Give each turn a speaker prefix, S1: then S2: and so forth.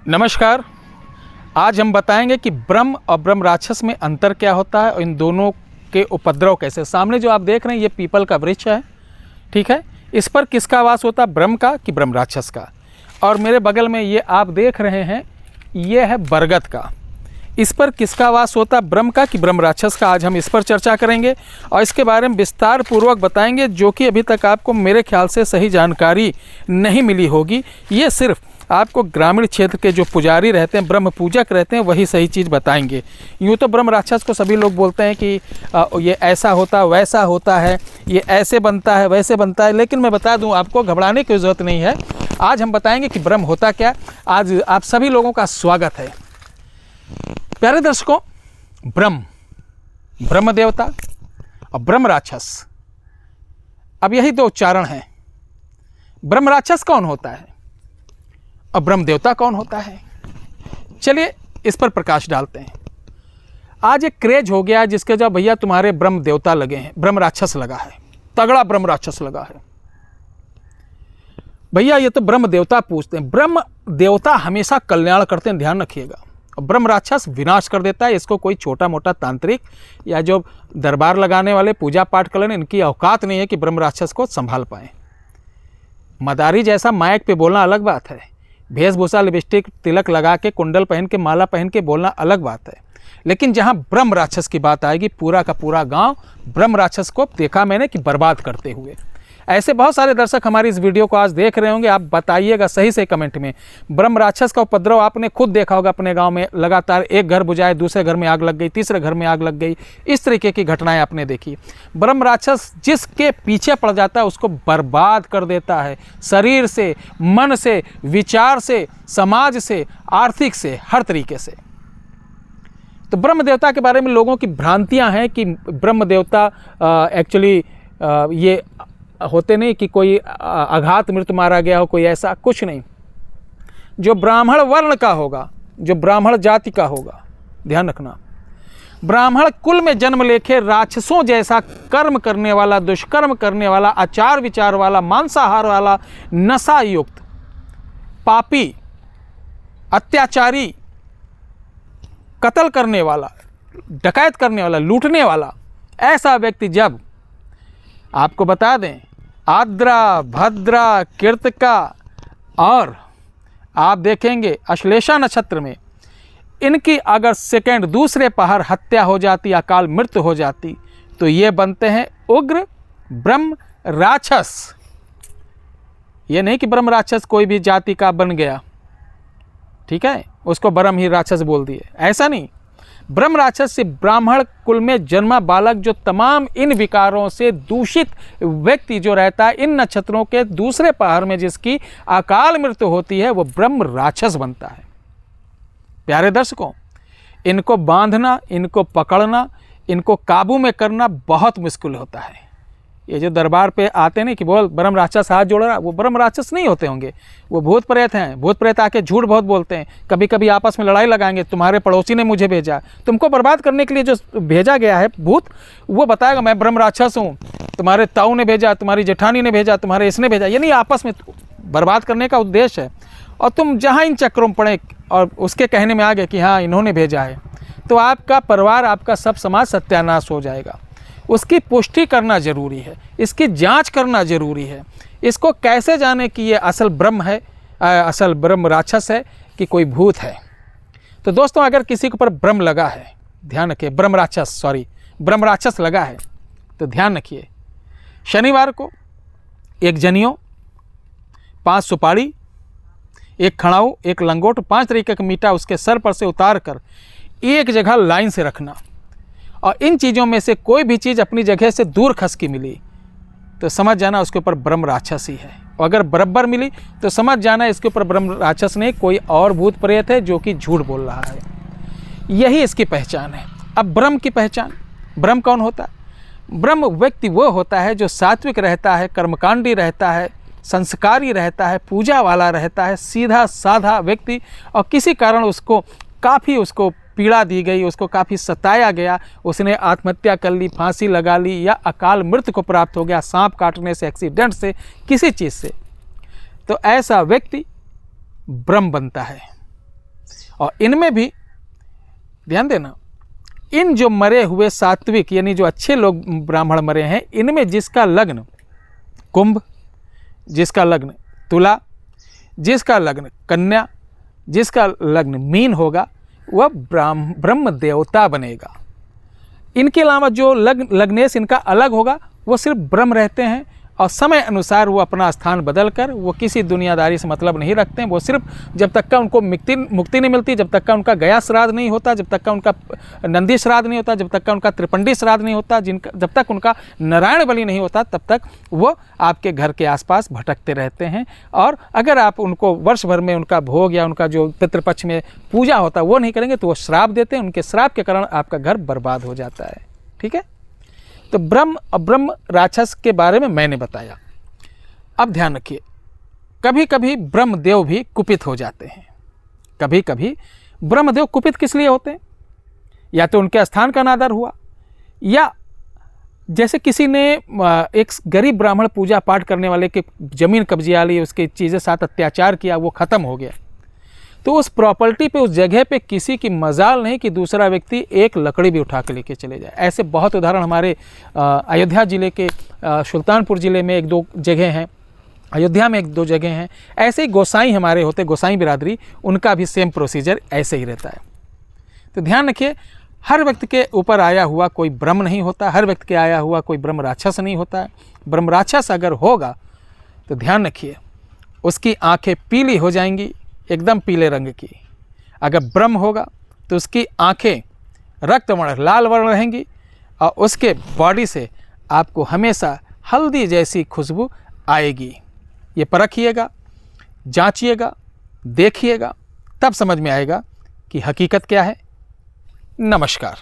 S1: नमस्कार। आज हम बताएंगे कि ब्रह्म और ब्रह्म राक्षस में अंतर क्या होता है और इन दोनों के उपद्रव कैसे। सामने जो आप देख रहे हैं ये पीपल का वृक्ष है, ठीक है। इस पर किसका वास होता है, ब्रह्म का कि ब्रह्म राक्षस का। और मेरे बगल में ये आप देख रहे हैं ये है बरगद का। इस पर किसका वास होता है, ब्रह्म का कि ब्रह्म राक्षस का। आज हम इस पर चर्चा करेंगे और इसके बारे में विस्तार पूर्वक बताएंगे, जो कि अभी तक आपको मेरे ख्याल से सही जानकारी नहीं मिली होगी। ये सिर्फ आपको ग्रामीण क्षेत्र के जो पुजारी रहते हैं, ब्रह्म पूजक रहते हैं, वही सही चीज़ बताएंगे। यूँ तो ब्रह्म राक्षस को सभी लोग बोलते हैं कि ये ऐसा होता वैसा होता है, ये ऐसे बनता है वैसे बनता है, लेकिन मैं बता दूं आपको घबराने की ज़रूरत नहीं है। आज हम बताएंगे कि ब्रह्म होता क्या। आज आप सभी लोगों का स्वागत है। प्यारे दर्शकों, ब्रह्म देवता और ब्रह्म राक्षस, अब यही दो उच्चारण हैं। ब्रह्म राक्षस कौन होता है और ब्रह्म देवता कौन होता है, चलिए इस पर प्रकाश डालते हैं। आज एक क्रेज हो गया जिसके जब भैया तुम्हारे ब्रह्म देवता लगे हैं, ब्रह्म राक्षस लगा है, तगड़ा ब्रह्म राक्षस लगा है भैया, ये तो ब्रह्म देवता पूछते हैं। ब्रह्म देवता हमेशा कल्याण करते हैं, ध्यान रखिएगा। और ब्रह्म राक्षस विनाश कर देता है। इसको कोई छोटा मोटा तांत्रिक या जो दरबार लगाने वाले पूजा पाठ कर लें, इनकी औकात नहीं है कि ब्रह्म राक्षस को संभाल पाएँ। मदारी जैसा माइक पे बोलना अलग बात है, वेशभूषा लिपस्टिक तिलक लगा के कुंडल पहन के माला पहन के बोलना अलग बात है, लेकिन जहाँ ब्रह्म राक्षस की बात आएगी, पूरा का पूरा गांव ब्रह्म राक्षस को देखा मैंने कि बर्बाद करते हुए। ऐसे बहुत सारे दर्शक हमारी इस वीडियो को आज देख रहे होंगे। आप बताइएगा सही से कमेंट में। ब्रह्म राक्षस का उपद्रव आपने खुद देखा होगा अपने गांव में। लगातार एक घर बुझाए, दूसरे घर में आग लग गई, तीसरे घर में आग लग गई, इस तरीके की घटनाएं आपने देखी। ब्रह्म राक्षस जिसके पीछे पड़ जाता है उसको बर्बाद कर देता है, शरीर से, मन से, विचार से, समाज से, आर्थिक से, हर तरीके से। तो ब्रह्म देवता के बारे में लोगों की भ्रांतियां हैं कि ब्रह्म देवता एक्चुअली ये होते नहीं कि कोई आघात मृत मारा गया हो, कोई ऐसा कुछ नहीं। जो ब्राह्मण वर्ण का होगा, जो ब्राह्मण जाति का होगा, ध्यान रखना, ब्राह्मण कुल में जन्म लेके राक्षसों जैसा कर्म करने वाला, दुष्कर्म करने वाला, आचार विचार वाला, मांसाहार वाला, नशा युक्त, पापी, अत्याचारी, कत्ल करने वाला, डकैत करने वाला, लूटने वाला, ऐसा व्यक्ति जब, आपको बता दें, आद्रा, भद्रा, कृतिका और आप देखेंगे अश्लेषा नक्षत्र में इनकी अगर सेकंड दूसरे पहर हत्या हो जाती, अकाल मृत्यु हो जाती, तो ये बनते हैं उग्र ब्रह्म राक्षस। ये नहीं कि ब्रह्म राक्षस कोई भी जाति का बन गया, ठीक है, उसको ब्रह्म ही राक्षस बोल दिए, ऐसा नहीं। ब्रह्म राक्षस से ब्राह्मण कुल में जन्मा बालक, जो तमाम इन विकारों से दूषित व्यक्ति जो रहता है, इन नक्षत्रों के दूसरे पहर में जिसकी अकाल मृत्यु होती है, वो ब्रह्म राक्षस बनता है। प्यारे दर्शकों, इनको बांधना, इनको पकड़ना, इनको काबू में करना बहुत मुश्किल होता है। ये जो दरबार पे आते नहीं कि बोल ब्रह्म राक्षस हाथ जोड़ रहा, वो ब्रह्म राक्षस नहीं होते होंगे, वो भूत प्रेत हैं। भूत प्रेत आके झूठ बहुत बोलते हैं, कभी कभी आपस में लड़ाई लगाएंगे, तुम्हारे पड़ोसी ने मुझे भेजा, तुमको बर्बाद करने के लिए जो भेजा गया है भूत, वो बताएगा मैं ब्रह्म राक्षस हूँ, तुम्हारे ताऊ ने भेजा, तुम्हारी जेठानी ने भेजा, तुम्हारे इसने भेजा, यानी आपस में बर्बाद करने का उद्देश्य है। और तुम जहाँ इन चक्रों में पड़े और उसके कहने में आ गए कि हाँ इन्होंने भेजा है, तो आपका परिवार, आपका सब समाज सत्यानाश हो जाएगा। उसकी पुष्टि करना जरूरी है, इसकी जांच करना जरूरी है। इसको कैसे जाने कि ये असल ब्रह्म है, असल ब्रह्म राक्षस है कि कोई भूत है। तो दोस्तों, अगर किसी के ऊपर ब्रह्म लगा है, ध्यान रखिए, ब्रह्म राक्षस लगा है, तो ध्यान रखिए, शनिवार को एक जनियो, 5 सुपारी, एक खड़ाऊ, एक लंगोट, 5 तरीके का मीठा उसके सर पर से उतार कर एक जगह लाइन से रखना। और इन चीज़ों में से कोई भी चीज़ अपनी जगह से दूर खस की मिली तो समझ जाना उसके ऊपर ब्रह्म राक्षस ही है। और अगर बराबर मिली तो समझ जाना इसके ऊपर ब्रह्म राक्षस नहीं, कोई और भूत प्रेत है जो कि झूठ बोल रहा है। यही इसकी पहचान है। अब ब्रह्म की पहचान, ब्रह्म कौन होता है? ब्रह्म व्यक्ति वो होता है जो सात्विक रहता है, कर्मकांडी रहता है, संस्कारी रहता है, पूजा वाला रहता है, सीधा साधा व्यक्ति, और किसी कारण उसको पीड़ा दी गई, उसको काफ़ी सताया गया, उसने आत्महत्या कर ली, फांसी लगा ली, या अकाल मृत्यु को प्राप्त हो गया सांप काटने से, एक्सीडेंट से, किसी चीज़ से, तो ऐसा व्यक्ति ब्रह्म बनता है। और इनमें भी ध्यान देना, इन जो मरे हुए सात्विक यानी जो अच्छे लोग ब्राह्मण मरे हैं, इनमें जिसका लग्न कुंभ, जिसका लग्न तुला, जिसका लग्न कन्या, जिसका लग्न मीन होगा, वह ब्रह्म देवता बनेगा। इनके अलावा जो लग्नेश इनका अलग होगा, वो सिर्फ ब्रह्म रहते हैं और समय अनुसार वो अपना स्थान बदल कर वो किसी दुनियादारी से मतलब नहीं रखते हैं। वो सिर्फ जब तक का उनको मुक्ति नहीं मिलती, जब तक का उनका गया श्राद्ध नहीं होता, जब तक का उनका नंदी श्राद्ध नहीं होता, जब तक का उनका त्रिपंडी श्राद्ध नहीं होता, जब तक उनका नारायण बलि नहीं होता, तब तक वो आपके घर के आसपास भटकते रहते हैं। और अगर आप उनको वर्ष भर में उनका भोग या उनका जो पितृपक्ष में पूजा होता है वो नहीं करेंगे तो वो श्राप देते हैं। उनके श्राप के कारण आपका घर बर्बाद हो जाता है। ठीक है, तो ब्रह्म अब्रह्म राक्षस के बारे में मैंने बताया। अब ध्यान रखिए, कभी कभी ब्रह्मदेव भी कुपित हो जाते हैं। कभी कभी ब्रह्मदेव कुपित किस लिए होते हैं? या तो उनके स्थान का अनादर हुआ, या जैसे किसी ने एक गरीब ब्राह्मण पूजा पाठ करने वाले के जमीन कब्जिया ली, उसकी चीज़ें साथ अत्याचार किया, वो ख़त्म हो गया, तो उस प्रॉपर्टी पे, उस जगह पे किसी की मजाल नहीं कि दूसरा व्यक्ति एक लकड़ी भी उठा के लेके चले जाए। ऐसे बहुत उदाहरण हमारे अयोध्या ज़िले के सुल्तानपुर ज़िले में एक दो जगह हैं, अयोध्या में एक दो जगह हैं। ऐसे ही गोसाई हमारे होते, गोसाई बिरादरी, उनका भी सेम प्रोसीजर ऐसे ही रहता है। तो ध्यान रखिए, हर व्यक्ति के ऊपर आया हुआ कोई ब्रह्म नहीं होता, हर व्यक्ति के आया हुआ कोई ब्रह्म राक्षस नहीं होता है। ब्रह्म राक्षस अगर होगा तो ध्यान रखिए, उसकी आँखें पीली हो जाएंगी, एकदम पीले रंग की। अगर ब्रह्म होगा तो उसकी आंखें रक्त वर्ण, लाल वर्ण रहेंगी और उसके बॉडी से आपको हमेशा हल्दी जैसी खुशबू आएगी। ये परखिएगा, जांचिएगा, देखिएगा, तब समझ में आएगा कि हकीकत क्या है। नमस्कार।